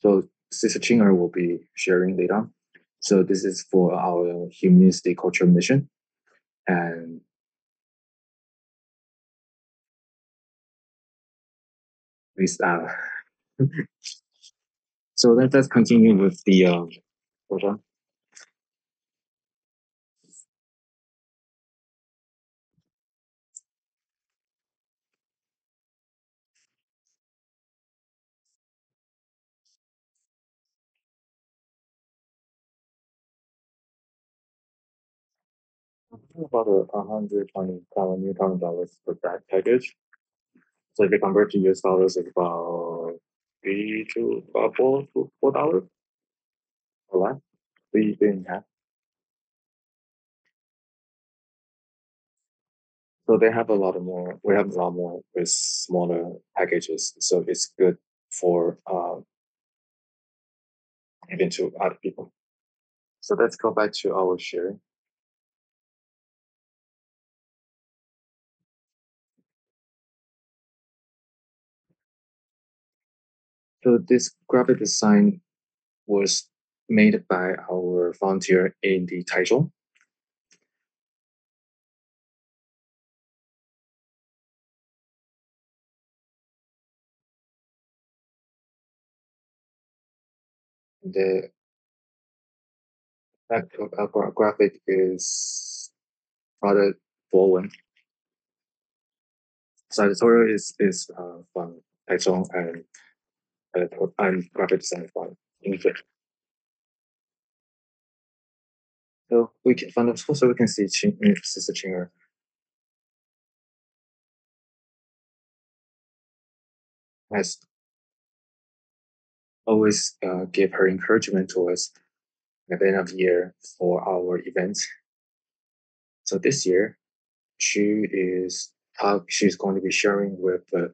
So Sister Qinger will be sharing later. So this is for our humanistic culture mission, and this so let's continue with the hold on. About $120 for that package. So if you convert to US dollars, it's about three to about $4. All right, three and a half. So they have a lot of more. We have a lot more with smaller packages. So it's good for even to other people. So let's go back to our sharing. So this graphic design was made by our volunteer in the Taichung. The graphic is rather bold. So the tutorial is from Taichung and graphic design from English. So we can from the also we can see Sister Chinger has always give her encouragement to us at the end of the year for our events. So this year, she's going to be sharing with the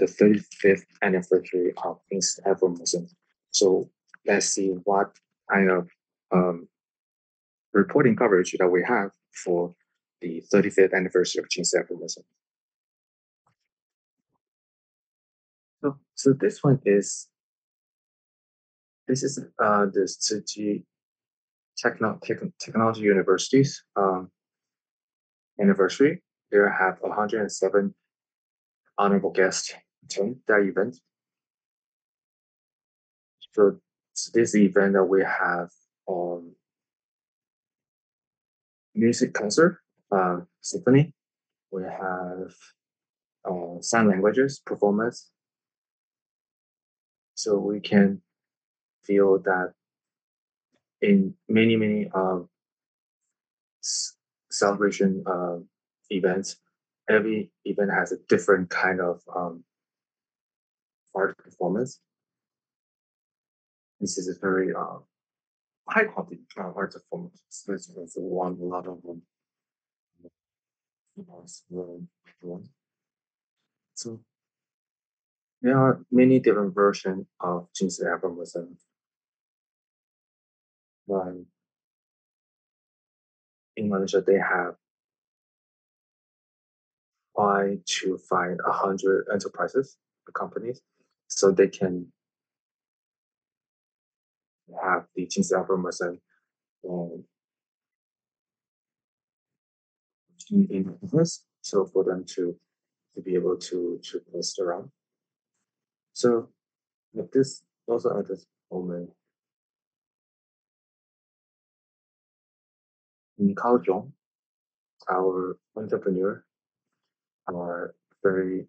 35th anniversary of Aphorism. So let's see what kind of um, reporting coverage that we have for the 35th anniversary of Jing's Aphorism. So this is the Tzu Technology University's anniversary. They have 107 honorable guests attend that event. So this event that we have music concert, symphony. We have sign languages performance. So we can feel that in many celebration events, every event has a different kind of art performance. This is a very high quality art performance. So it's one a lot of them. So there are many different versions of Jing's algorithm. But in Malaysia, they have to find 100 enterprises, companies, so they can have the Jing's algorithm in business. So for them to be able to list around. So with this also at this moment in Kaohsiung, our entrepreneur are very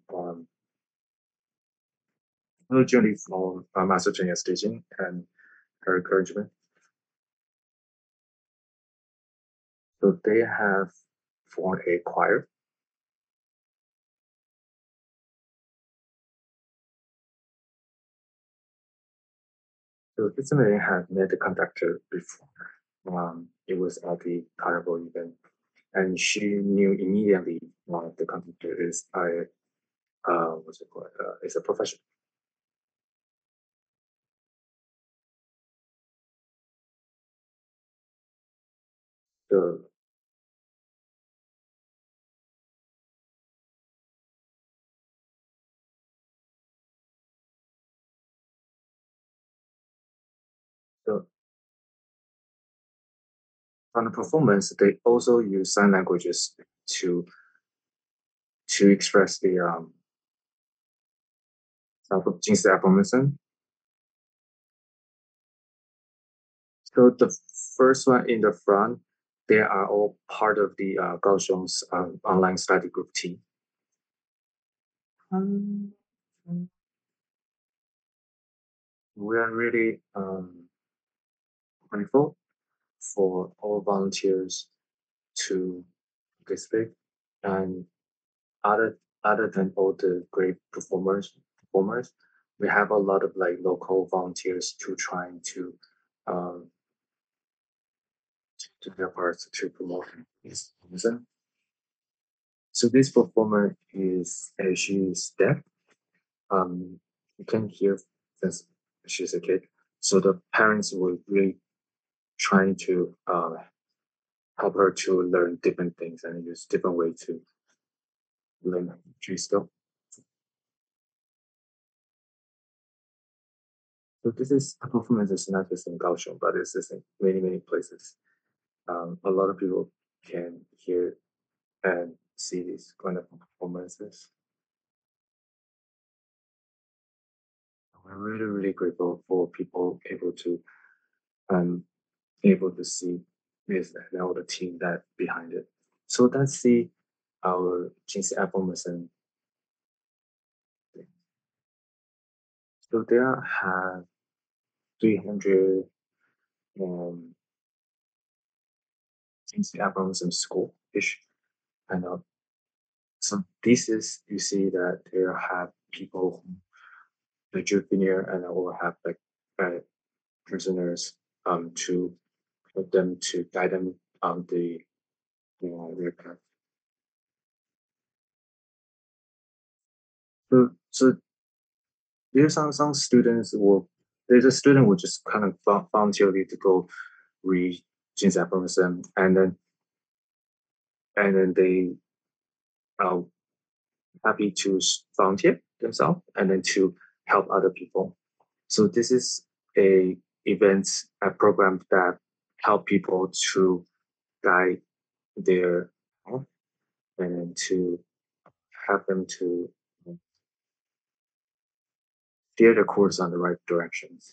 originally from Master Chinese teaching and her encouragement. So they have formed a choir. So this man had met the conductor before. It was at the carnival event, and she knew immediately the conductor is a what's it called? Is a professional. So on the performance, they also use sign languages to to express the Jing's aphorism. So the first one in the front, they are all part of the Kaohsiung's online study group team. Um, we are really grateful for all volunteers to participate, and other than all the great performers, we have a lot of like local volunteers to trying um, to their parts to promote this season. So this performer is she's deaf. You can hear since she's a kid. So the parents were really trying to help her to learn different things and use different way to learn G skill. So this is a performance is not just in Kaohsiung, but it's in many places. A lot of people can hear and see these kind of performances. We're really grateful for people um, able to see this and all the team that behind it. So that's the our Jinx Aphorism. So there have 300 Jinx Aphorism school ish. And so this is you see that there have people who the junior and or have like prisoners to help them to guide them on the their path. So there's some students will there's a student will just kind of voluntarily to go read James Aphorism and then they are happy to volunteer themselves and then to help other people. So this is a event a program that help people to guide their health and then to have them to steer the course on the right directions.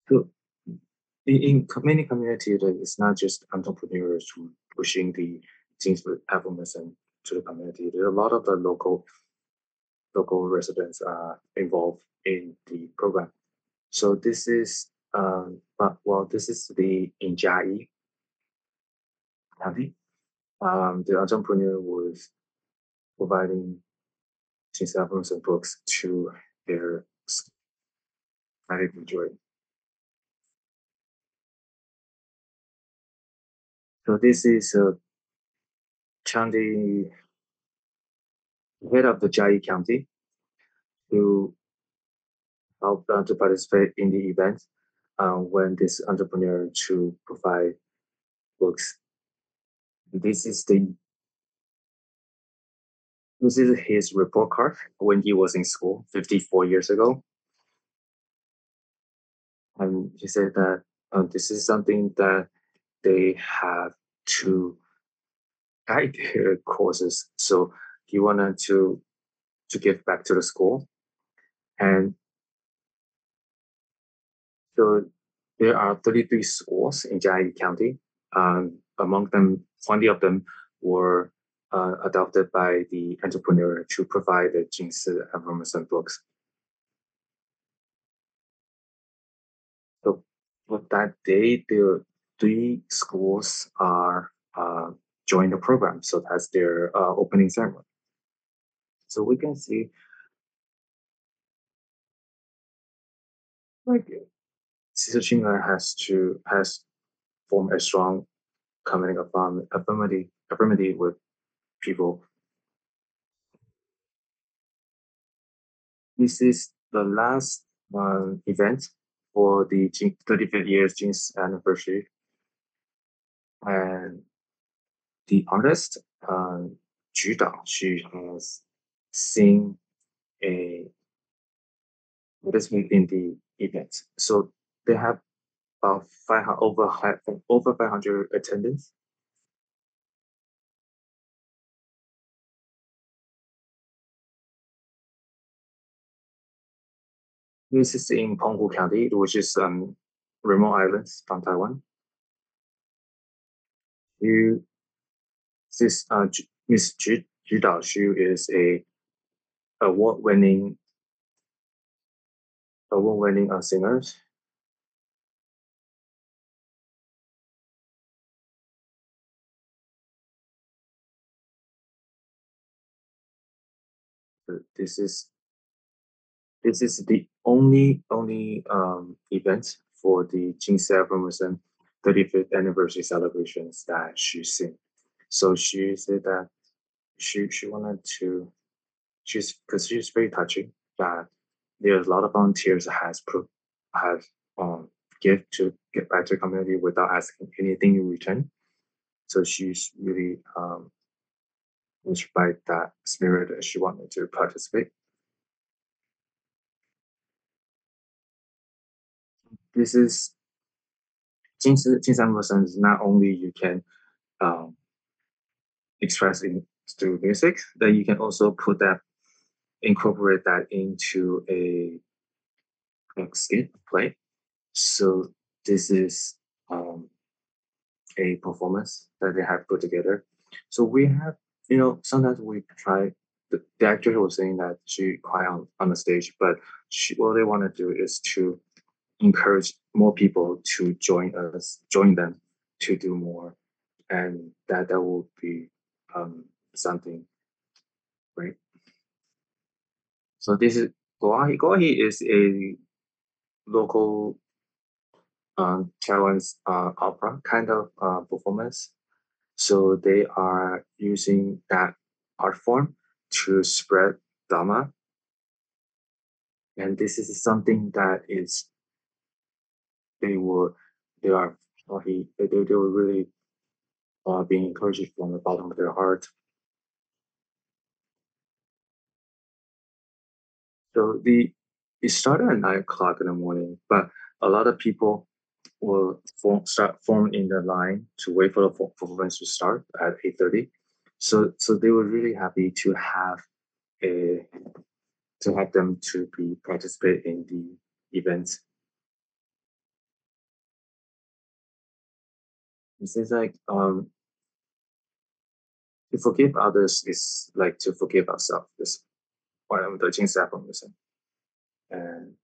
So in many communities, it's not just entrepreneurs who pushing the things with Aphorism to the community. There are a lot of the local residents are involved in the program. So this is this is the in Jai County. The entrepreneur was providing these Aphorism books to their I enjoy. So this is county head of the Jai County who helped to participate in the event when this entrepreneur to provide books. This is the this is his report card when he was in school 54 years ago, and he said that this is something that they have to guide their courses. So he wanted to give back to the school, and so there are 33 schools in Jai County. Among them, 20 of them were adopted by the entrepreneur to provide the Jing's information books. So with that day, the three schools are join the program. So that's their opening ceremony. So we can see like Sister Qinger has formed a strong community affirmity with people. This is the last event for the 35th years Jin's anniversary, and the artist Ju Dao, she has seen a participant in the event. So they have about over 500 attendants. This is in Penghu County, which is remote islands from Taiwan. You, this Miss Ju Daoxu is a award-winning award-winning singer. This is this is the only event for the Jing Aphorism 35th anniversary celebrations that she's in. So she said that she wanted to she's because she's very touching that there's a lot of volunteers have give to get back to the community without asking anything in return. So she's really inspired that spirit and she wanted to participate. This is Jing Person is not only you can um, express in through music, that you can also put that incorporate that into a skit play. So this is um, a performance that they have put together. So we have, sometimes we try. The actor was saying that she cry on the stage, but what they want to do is to encourage more people to join them to do more, and that will be something great. So this is Goahi. Goahi is a local Taiwan's opera kind of performance. So they are using that art form to spread Dharma. And this is something that is they were they are they were really being encouraged from the bottom of their heart. So it started at 9 o'clock in the morning, but a lot of people will form in the line to wait for the performance to start at 8:30. So they were really happy a to have them to be participate in the event. It seems like to forgive others is like to forgive ourselves. This one of the Jing Aphorism. And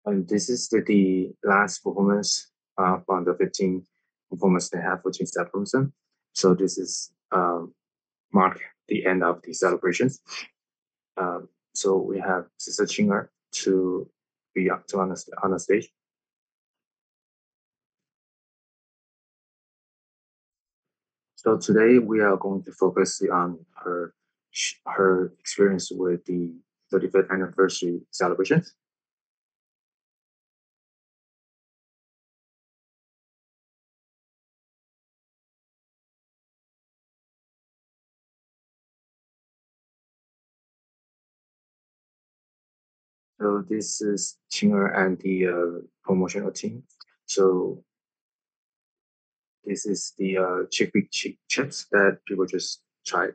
and this is the last performance from the 15 performance they have for Jing Aphorism. So this is mark the end of the celebrations. So we have Sister Qinger to be up to on the stage. So today we are going to focus on her experience with the 35th anniversary celebrations. So this is Qinger and the promotional team. So this is the chickpea chips that people just tried.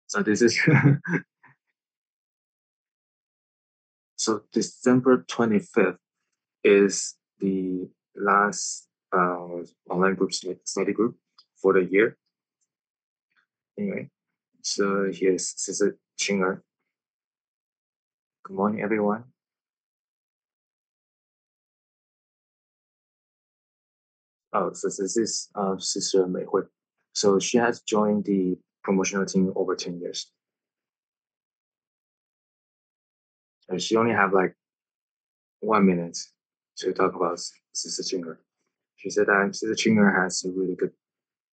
So this is so December 25th is the last online group study group for the year. Anyway, so here's Sister Qinger. Good morning, everyone. Oh, so this is Sister Mei Hui. So she has joined the promotional team over 10 years. And she only have like 1 minute to talk about Sister Qinger. She said that Sister Qinger has a really good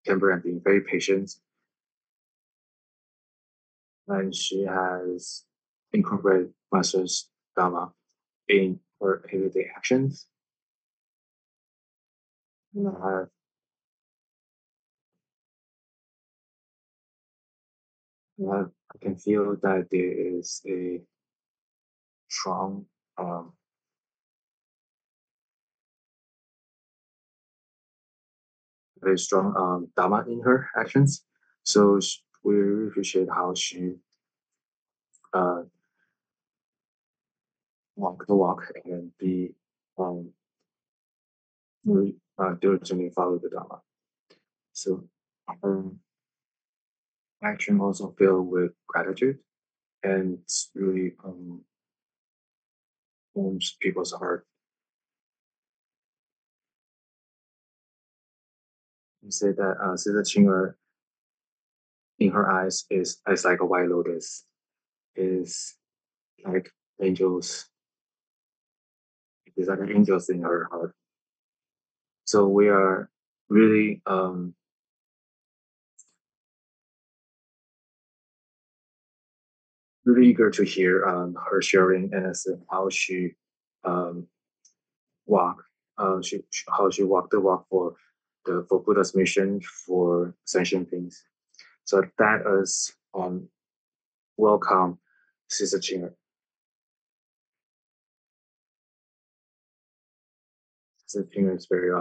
temper and being very patient. And she has incorporated Master's Dharma in her everyday actions. And, I can feel that there is a strong, um, very strong Dharma in her actions. So we really appreciate how she uh, walk the walk and be um, very diligently follow the Dharma. So her action also filled with gratitude and really warms people's heart. You say that Sister Qinger, in her eyes, is like a white lotus, is like angels, is like angels in her heart. So we are really really eager to hear her sharing and as how she um, walk, how she walked the walk for the for Buddha's mission for sentient beings. So that is welcome, Sister Qinger. Sister Qinger is very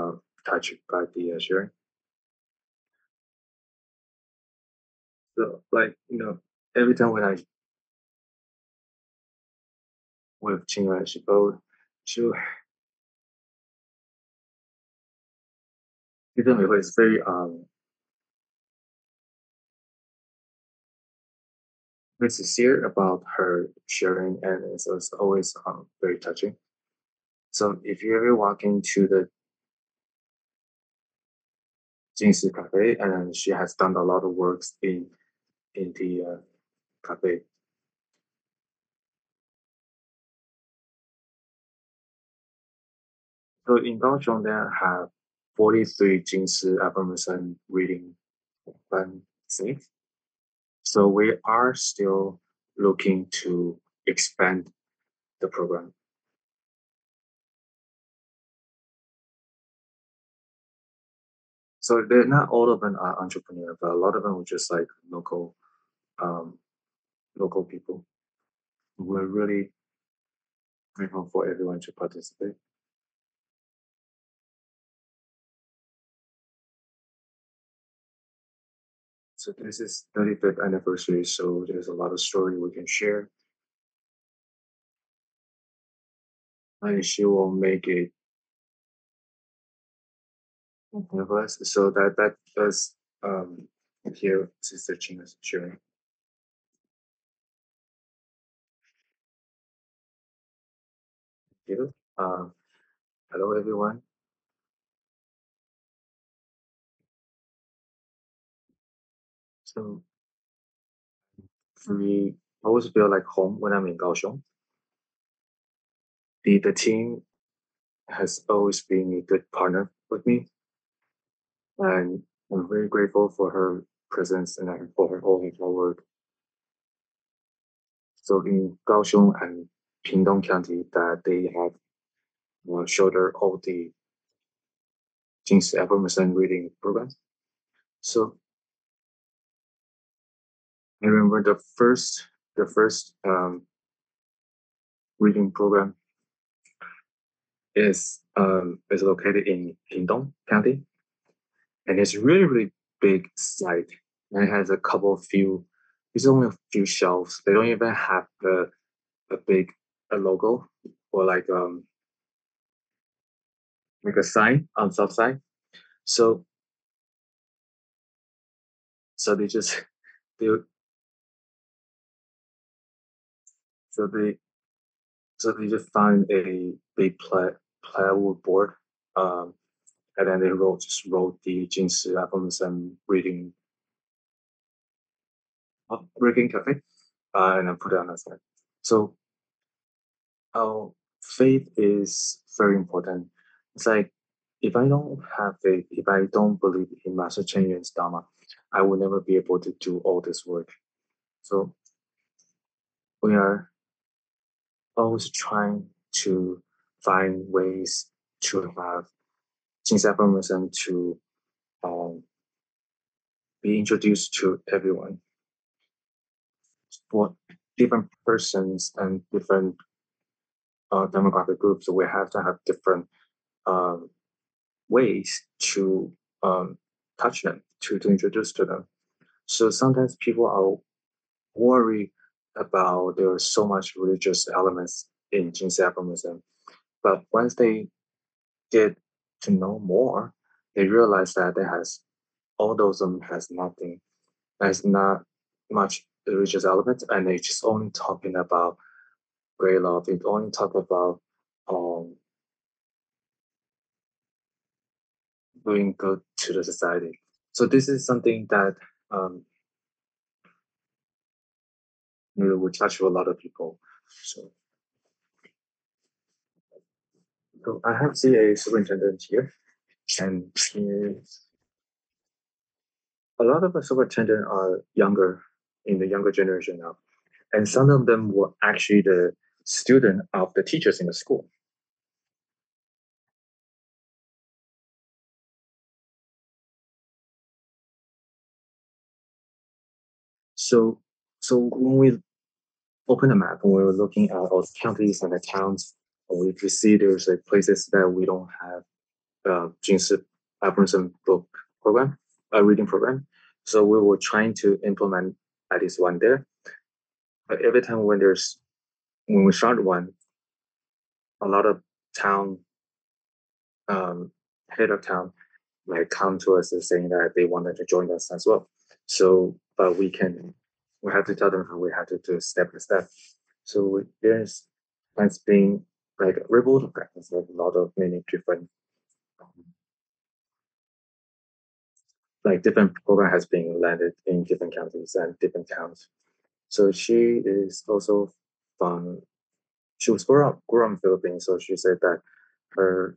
touched by the sharing. So like every time when I with Qinger, she she told me it's very sincere about her sharing, and it's always very touching. So if you ever walk into the Jing Café, and she has done a lot of works in the cafe. So in Kaohsiung, there have 43 Jingshi Aphorism reading seats. So we are still looking to expand the program. So they're not all of them are entrepreneur, but a lot of them are just like um, local people. We're really grateful for everyone to participate. So this is 35th anniversary, so there's a lot of story we can share, and she will make it of us. So that does here Sister Ching is sharing. You. Hello everyone. So we always feel like home when I'm in Kaohsiung. The team has always been a good partner with me, and I'm very grateful for her presence and for her all her work. So in Kaohsiung and Pingdong County, that they have shoulder all the Jing's Affirmation reading programs. So I remember the first reading program is located in Pingdong County, and it's really big site. And it has a couple of few. It's only a few shelves. They don't even have a big a logo or like a sign on south side. So so they just they so they so they just find a big plywood board, um, and then they wrote the Jinsi albums and reading cafe, and then put it on the side. So our faith is very important. It's like if I don't have faith, if I don't believe in Master Chen Yuan's Dharma, I will never be able to do all this work. So we are always trying to find ways to have Jinsi Affirmation to um, be introduced to everyone. for different persons and different demographic groups, we have to have different um, ways to touch them, to introduce to them. So sometimes people are worried about there are so much religious elements in Jing Aphorism, but once they get to know more, they realize that there has all those has nothing, there's not much religious elements, and they just only talking about great love. It only talk about um, doing good to the society. So this is something that um, really will touch a lot of people. So, so I have CA superintendent here, and a lot of the superintendent are younger in the younger generation now, and some of them were actually the student of the teachers in the school. So, so when we open a map, when we were looking at all the counties and the towns, we see there's like places that we don't have Jing's Aphorism book program, a reading program. So we were trying to implement at least one there. But every time when we start one, a lot of town um, head of town like come to us and saying that they wanted to join us as well. So, but we have to tell them how we have to do step by step. So there's has been like ripple effect. Like a lot of many different like different program has been landed in different counties and different towns. So she is also from she was grew up in Philippines, so she said that her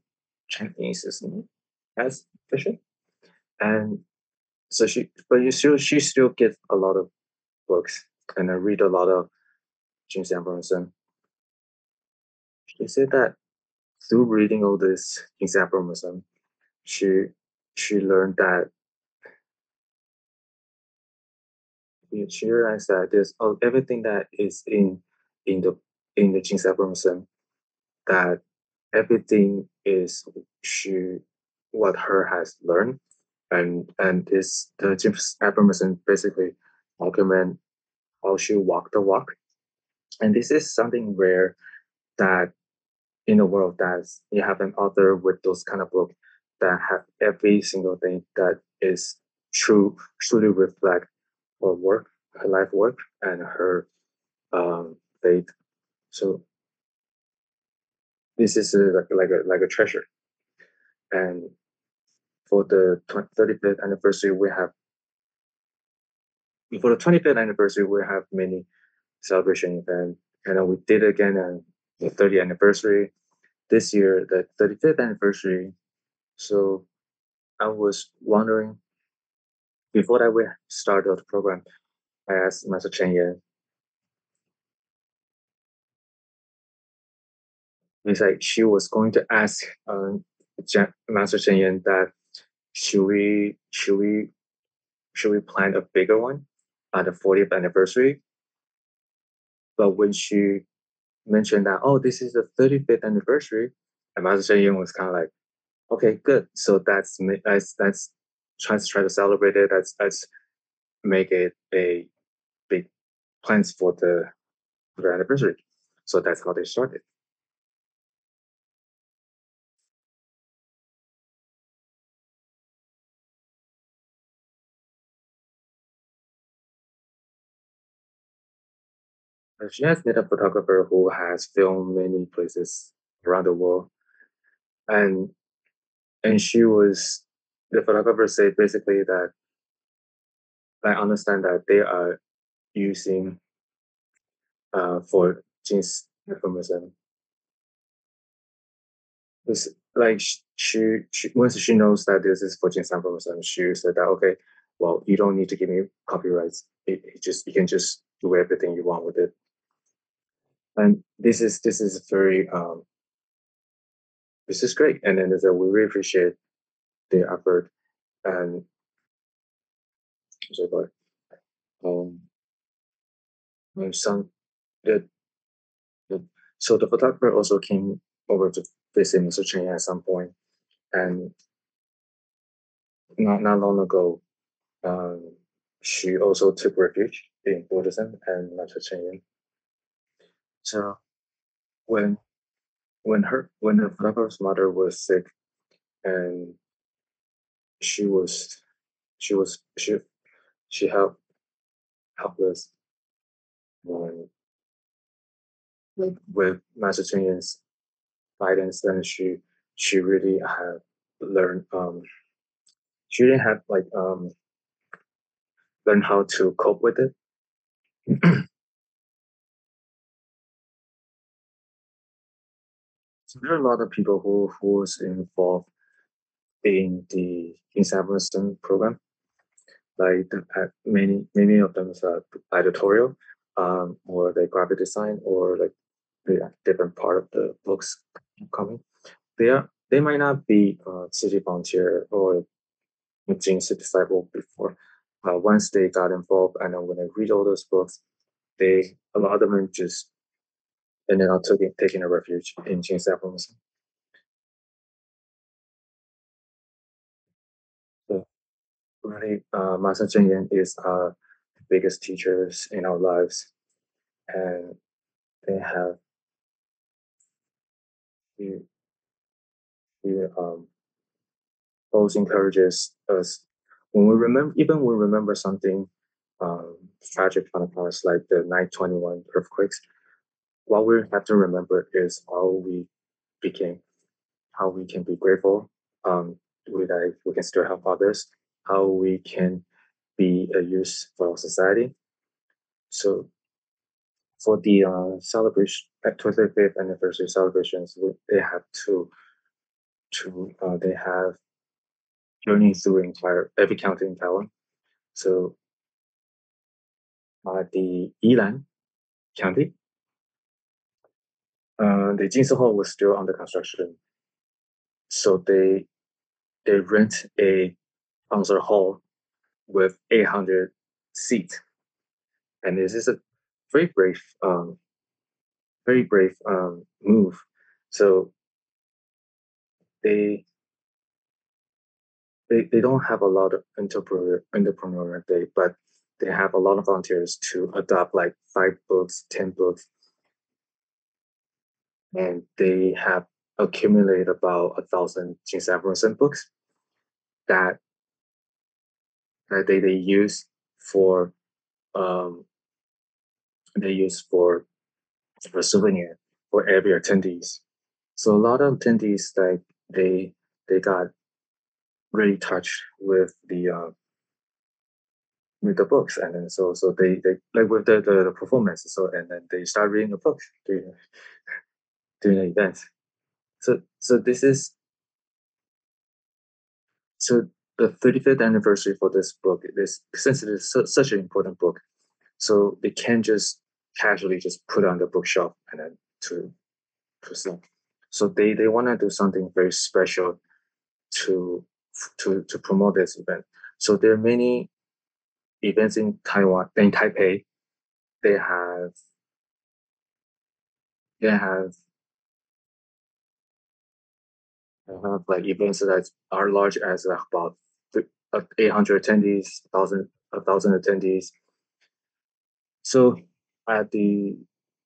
Chinese is not as efficient. And so she still gets a lot of books and I read a lot of Jing Sanbornson. She said that through reading all this Jing Sanbornson, she she learned that she realized that there's everything that is in the in the Jing Sanbornson that everything is she what her has learned and this the James Abrahamson basically document how she walked the walk. And this is something rare that in the world that you have an author with those kind of book that have every single thing that is truly reflect her work, her life work, and her faith. So this is like a treasure. And for the 35th anniversary, we have for the 25th anniversary we have many celebration events, and then we did again on the 30th anniversary this year, the 35th anniversary. So I was wondering before that we started the program, I asked Master Chen Yan. It's like she was going to ask Master Chen Yan that should we should we should we plan a bigger one on the 40th anniversary? But when she mentioned that, oh, this is the 35th anniversary, and Master Chen Yan was kind of like, okay, good. So that's try to celebrate it. Let's make it a big plans for the anniversary. So that's how they started. She has met a photographer who has filmed many places around the world, and she was the photographer said basically that I understand that they are using for jeans information. It's like once she knows that this is for jeans information, she said that okay, well you don't need to give me copyrights. It just you can just do everything you want with it. And this is very this is great. And then we really appreciate the effort and so forth. Um, And some the, the so the photographer also came over to visit Mr. Cheng at some point, and not long ago, um, she also took refuge in Buddhism and Mr. Cheng. So when when the photographer's mother was sick and she was she was she helpless um, with Master Cheng's guidance, then she really had learned she didn't have like learn how to cope with it. So there are a lot of people who was involved in the Insamuration program, like many of them are editorial, or the graphic design, or like the different part of the books coming. They might not be city volunteer or Jing's disciple before. Once they got involved, and then when I read all those books, they a lot of them just ended up taking a refuge in Jing's Aphorism. So really, Master Zheng is our biggest teachers in our lives, and they have he, he always encourages us when we remember, even when we remember something tragic from the past, like the 9/21 earthquakes. What we have to remember is how we became, how we can be grateful. We can still help others. How we can be a use for our society. So for the celebration, 25th anniversary celebrations, they have they have journey through entire every county in Taiwan. So the Yilan County, the Jinsu Hall was still under construction, so they rent a concert hall with 800 seats, and this is a very brave, very brave move. So they they don't have a lot of entrepreneur day, but they have a lot of volunteers to adopt like 5 books, 10 books, and they have accumulated about 1,000 Jin books that they use for um, they use for souvenir for every attendees. So a lot of attendees like they got really touched with the books, and then so they like with the performance. So and then they start reading the books during the event. So this is so the 35th anniversary for this book. This since it is such an important book, so they can't just casually just put on the bookshelf and then to sell. So they want to do something very special to to promote this event. So there are many events in Taiwan, in Taipei. They have they have like events that are large as about 800 attendees, 1,000 attendees. So at the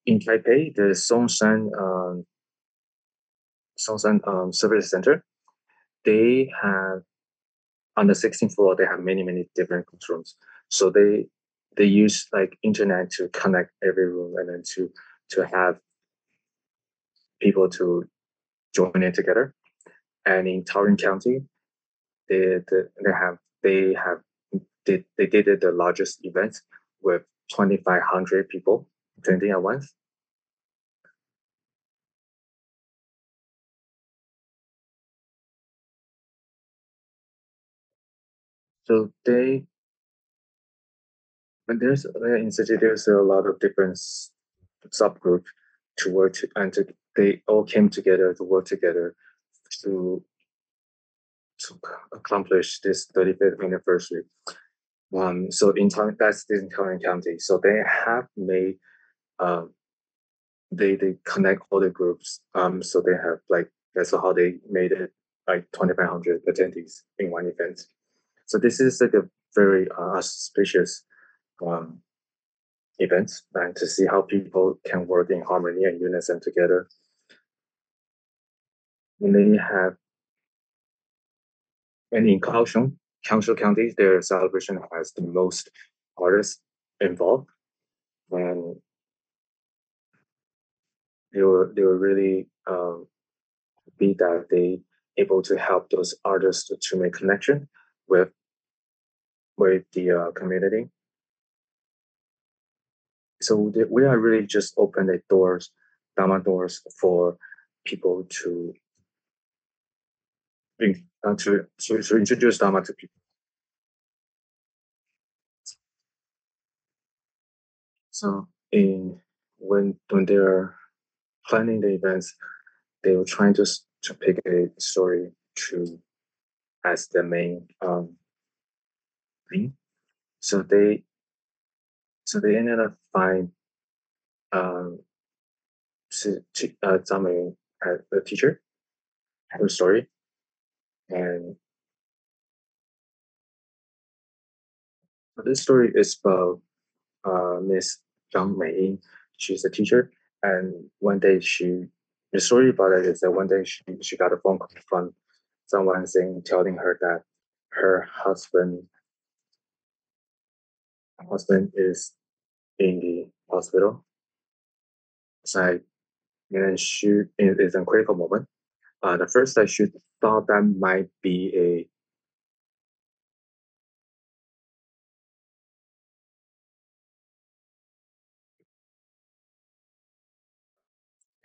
in Taipei, the Songshan Service Center, they have on the 16th floor. They have many different rooms. So they use like internet to connect every room, and then to have people to join in together. And in Taoyuan County, they have they did the largest event with 2,500 people attending at once. So they and there's in city there's a lot of different subgroups to work to, and to, they all came together to work together to to accomplish this 35th anniversary. So that's in Tarrant County. So they have made um, they connect all the groups. So they have like that's how they made it like 2,500 attendees in one event. So this is like a very auspicious um, event, and to see how people can work in harmony and unison together. And they have, and in Kaohsiung County, their celebration has the most artists involved, and they were really be that they able to help those artists to make connection with the community. So we are really just open the doors, Dharma doors for people to bring to introduce Dharma to people. So in when they're planning the events, they were trying to pick a story to as the main thing. So they ended up find um, Zhang had the teacher, her story, and this story is about Miss Zhang Mei. She's a teacher, and one day the story about it is that one day she got a phone call from someone telling her that her husband is in the hospital. It's like, and then she it is a critical moment. The first that she thought that might be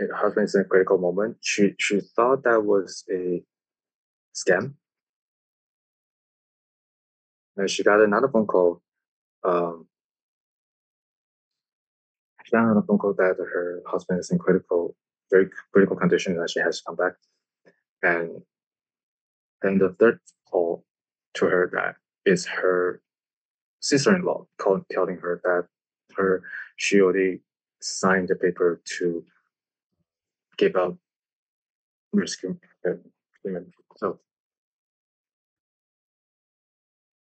her husband's in a critical moment. She thought that was a scam, and she got another phone call. Um, she got another phone call that her husband is in very critical condition, and she has to come back. And then the third call to her that is her sister-in-law telling her that her she already signed the paper to give up rescue women. So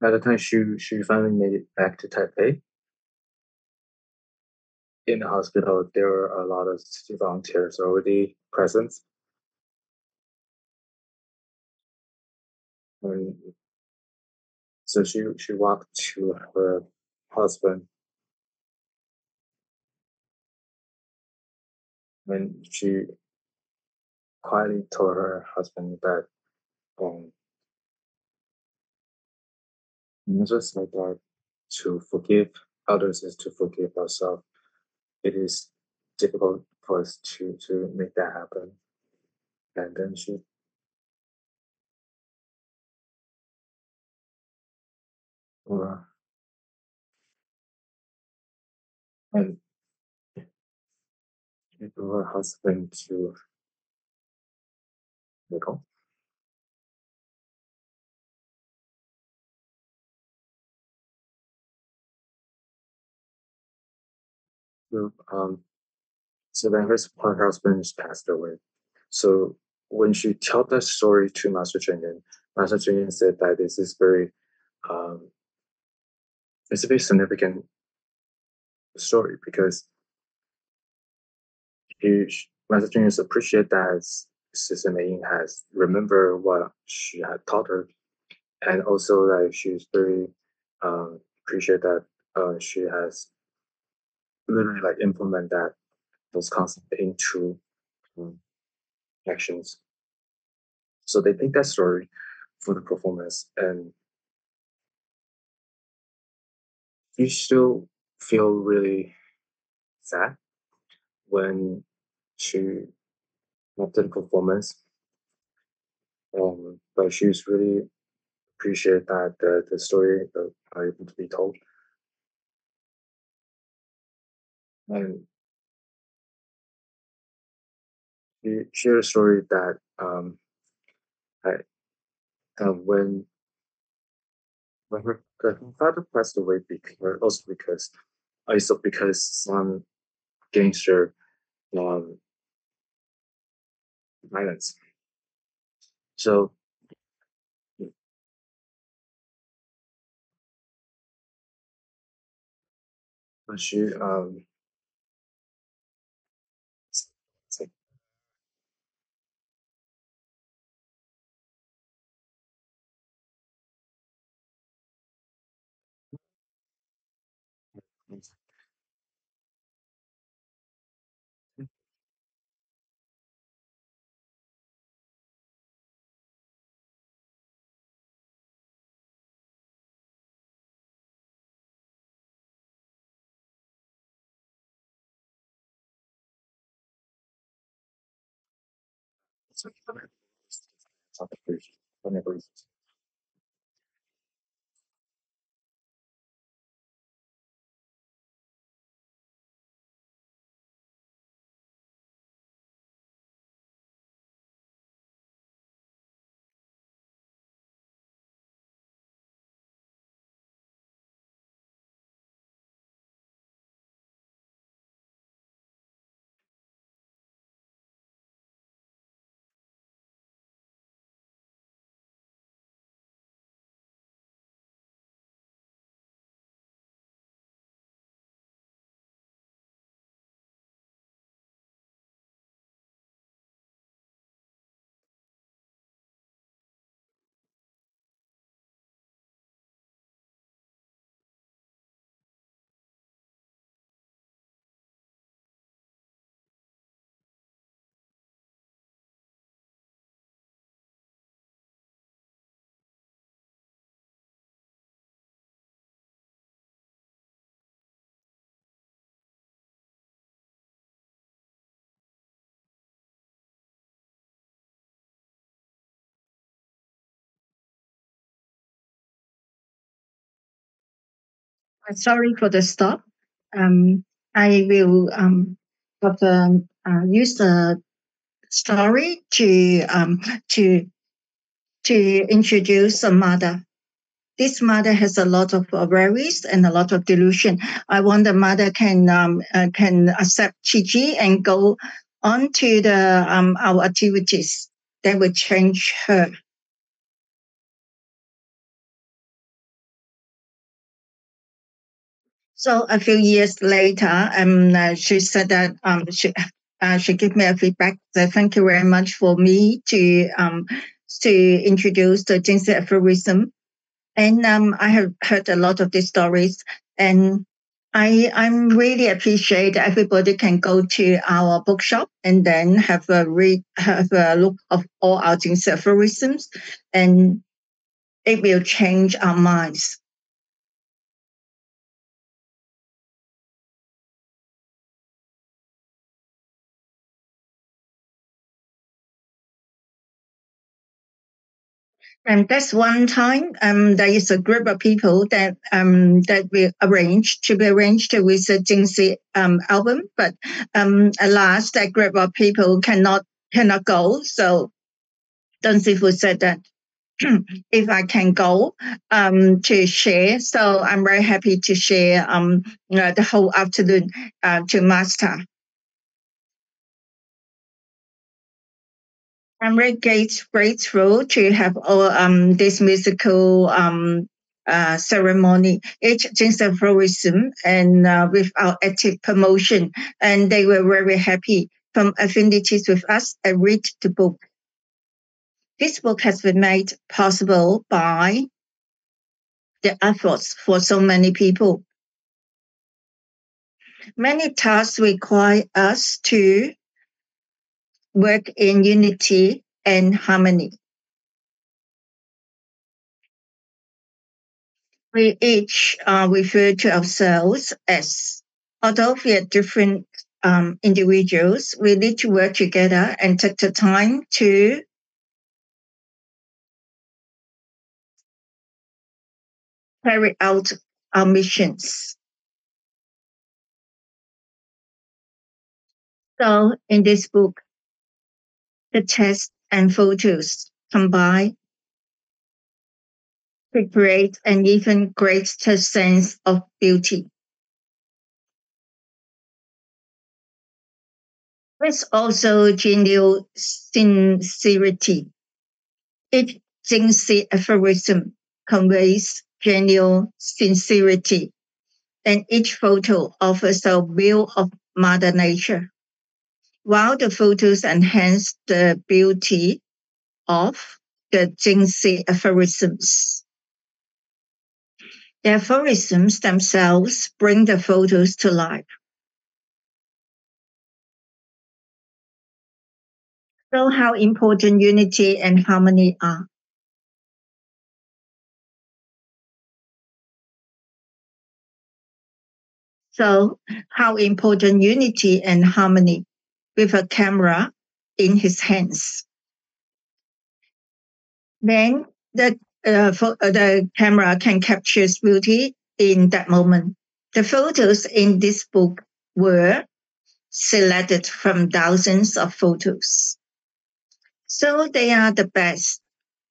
by the time she finally made it back to Taipei, in the hospital there were a lot of city volunteers already present, and so she walked to her husband and she quietly told her husband that um, just like that, to forgive others is to forgive ourselves. It is difficult for us to make that happen. And then she uh, and she told her husband to go. So, so then her husband passed away. So when she told that story to Master Cheng said that this is um, it's a very significant story because Master Cheng appreciate that Sister Mei has remembered what she had taught her, and also like she's very appreciate that she has literally like implement those concepts into um, actions. So they take that story for the performance, and you still feel really sad when she after the performance. But she's really appreciate that the story are able to be told, and she shared a story that I, when her her father passed away because also because some gangster um, violence. So she so- whenever Sorry for the stop. I will use the story to to introduce a mother. This mother has a lot of worries and a lot of delusion. I want the mother can accept Chi and go on to the our activities that will change her. So a few years later, she said that she gave me a feedback that thank you very much for me to introduce the Jing aphorism. And I have heard a lot of these stories, and I'm really appreciate everybody can go to our bookshop and then have a look of all our Jing aphorisms, and it will change our minds. And that's one time. There is a group of people that we arranged to be arranged with the Jingxi album, but alas, that group of people cannot go. So Deng Sifu said that if I can go to share, so I'm very happy to share the whole afternoon to Master. I'm very grateful to have all this musical ceremony, each Ginseng Florism, and with our active promotion. And they were very happy from affinities with us and read the book. This book has been made possible by the efforts for so many people. Many tasks require us to work in unity and harmony. We each refer to ourselves as, although we are different individuals, we need to work together and take the time to carry out our missions. So, in this book, the text and photos combine to create an even greater sense of beauty. There's also genuine sincerity. Each Jing aphorism conveys genuine sincerity, and each photo offers a view of Mother Nature. While the photos enhance the beauty of the Jing aphorisms, the aphorisms themselves bring the photos to life. So, how important unity and harmony are. So, how important unity and harmony with a camera in his hands. Then the camera can capture beauty in that moment. The photos in this book were selected from thousands of photos. So they are the best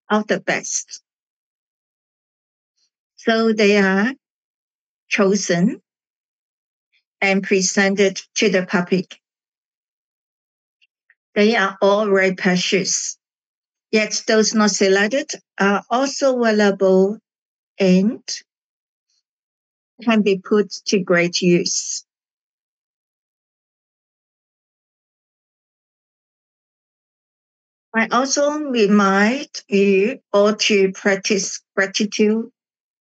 of the best. So they are chosen and presented to the public. They are all very precious. Yet those not selected are also valuable and can be put to great use. I also remind you all to practice gratitude,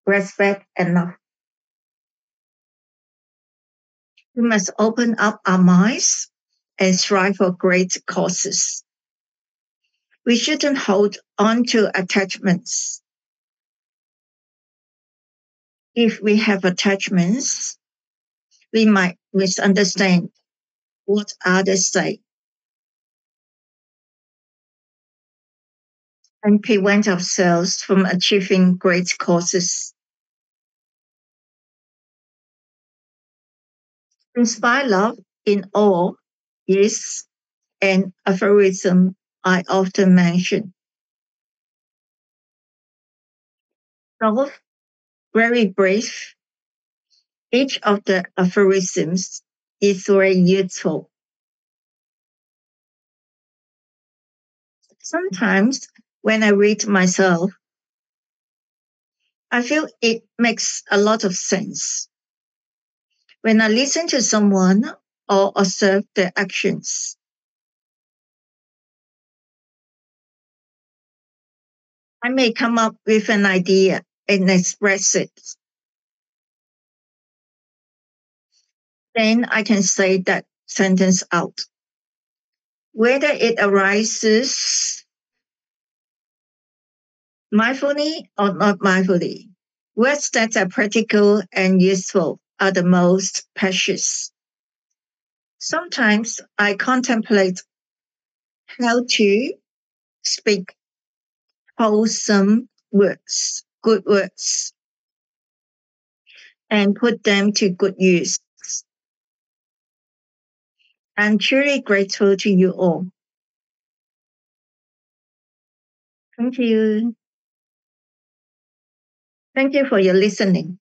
respect, and love. We must open up our minds and strive for great causes. We shouldn't hold on to attachments. If we have attachments, we might misunderstand what others say and prevent ourselves from achieving great causes. Inspire love in all is an aphorism I often mention. So, very brief, each of the aphorisms is very useful. Sometimes when I read myself, I feel it makes a lot of sense. When I listen to someone or observe their actions, I may come up with an idea and express it. Then I can say that sentence out. Whether it arises mindfully or not mindfully, words that are practical and useful are the most precious. Sometimes I contemplate how to speak wholesome words, good words, and put them to good use. I'm truly grateful to you all. Thank you. Thank you for your listening.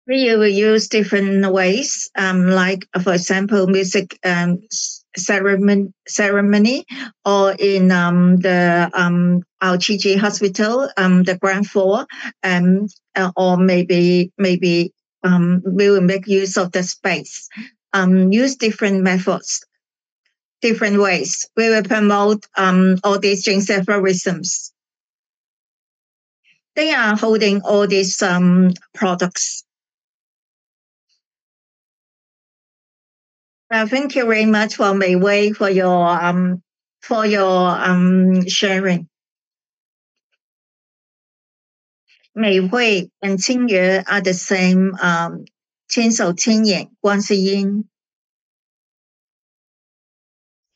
We will use different ways, like, for example, music ceremony, or in our GG hospital, the ground floor, or maybe we will make use of the space. Use different methods, different ways. We will promote all these Jing aphorisms. They are holding all these products. Thank you very much for Mei Wei for your sharing. Mei Hui and Qinger are the same 千手千眼观世音.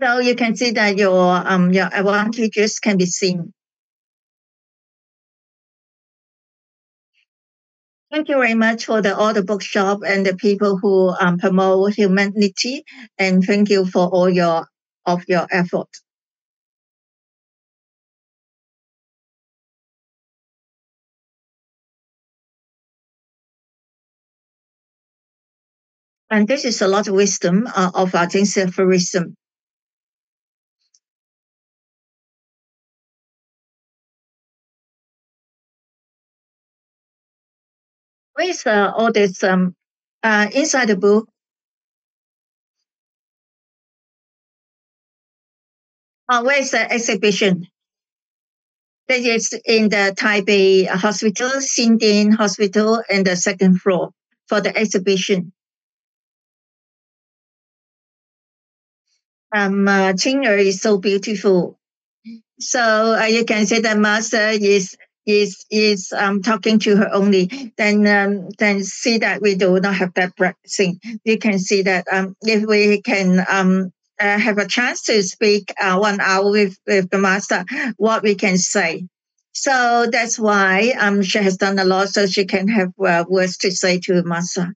So you can see that your advantages can be seen. Thank you very much for all the bookshop and the people who promote humanity, and thank you for all your effort. And this is a lot of wisdom of our Jing's aphorism. Where's all this inside the book? Where's the exhibition? That is in the Taipei Hospital, Xindian Hospital, and the second floor for the exhibition. Qinger is so beautiful. So you can say the master is talking to her only. Then see that we do not have that practicing. You can see that if we can have a chance to speak 1 hour with the master, what we can say. So that's why she has done a lot, so she can have words to say to the master.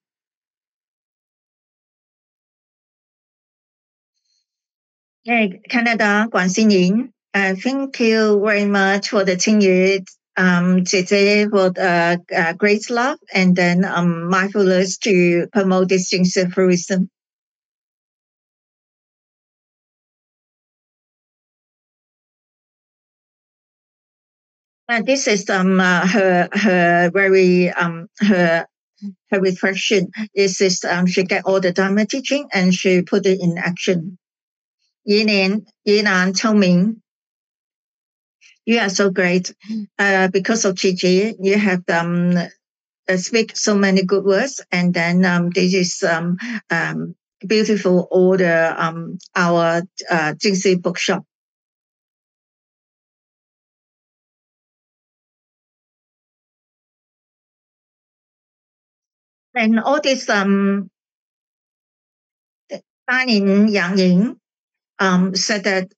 Okay, Canada, 管心莹. Thank you very much for the 青鱼 姐姐 for the great love and then mindfulness to promote this Jing's aphorism. This is her very her reflection. This is she get all the Dharma teaching and she put it in action. Yinan Chongming, you are so great. Because of Gigi, you have speak so many good words, and then this is beautiful order our Jingxi bookshop. And all this Danin Yang Ying said that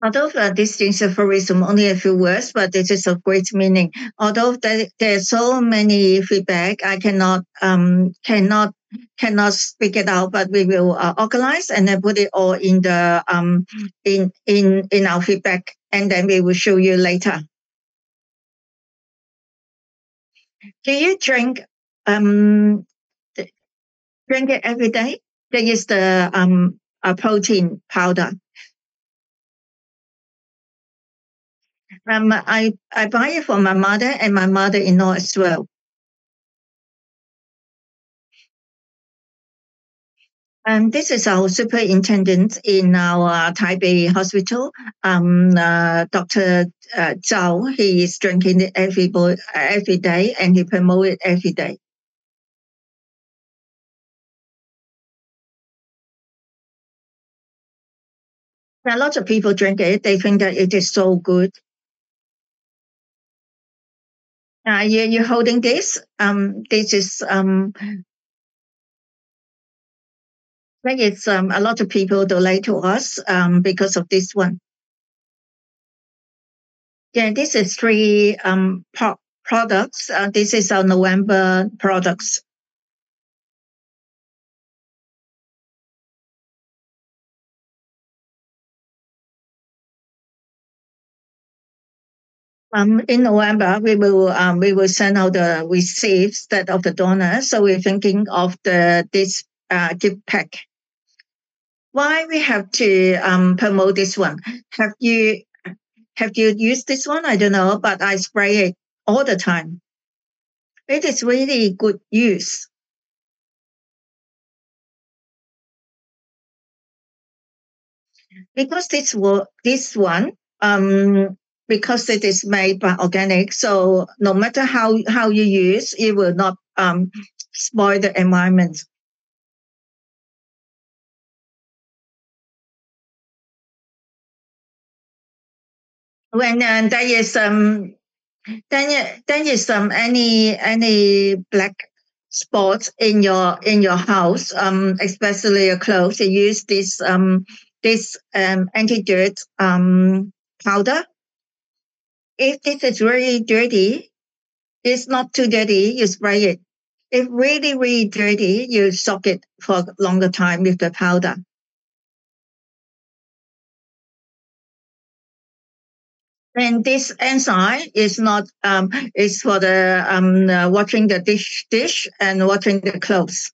although this is aphorism only a few words, but this is of great meaning. Although there are so many feedback, I cannot speak it out, but we will organize and then put it all in the in our feedback, and then we will show you later. Do you drink it every day? That is the protein powder. I buy it for my mother and my mother-in-law as well. This is our superintendent in our Taipei hospital, Dr. Zhao. He is drinking it every day and he promotes it every day. A lot of people drink it. They think that it is so good. You're holding this. This is like it's a lot of people donate to us because of this one. Yeah, this is 3 products. This is our November products. In November, we will send out the receipts that of the donors. So we're thinking of this gift pack. Why we have to promote this one? Have you used this one? I don't know, but I spray it all the time. It is really good use. Because this one because it is made by organic, so no matter how you use, it will not spoil the environment. When there is any black spots in your house, especially your clothes, you use this anti-dirt powder. If this is really dirty, it's not too dirty, you spray it. If really, really dirty, you soak it for a longer time with the powder. And this enzyme is not is for the washing the dish and washing the clothes.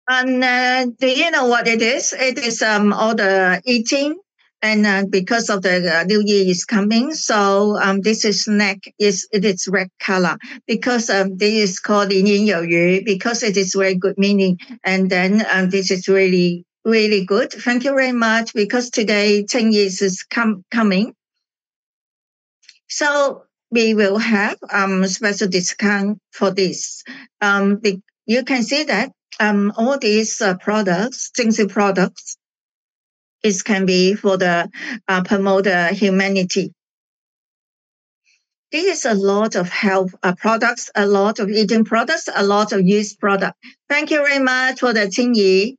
And do you know what it is? It is all the eating, and because of the New Year is coming, so this is snack it is red color because this is called 年有余 because it is very good meaning, and then this is really really good. Thank you very much because today 10 years is coming, so we will have special discount for this. You can see that all these products, Jingxi products, it can be for the promote humanity. There is a lot of health products, a lot of eating products, a lot of use products. Thank you very much for the Qingyi.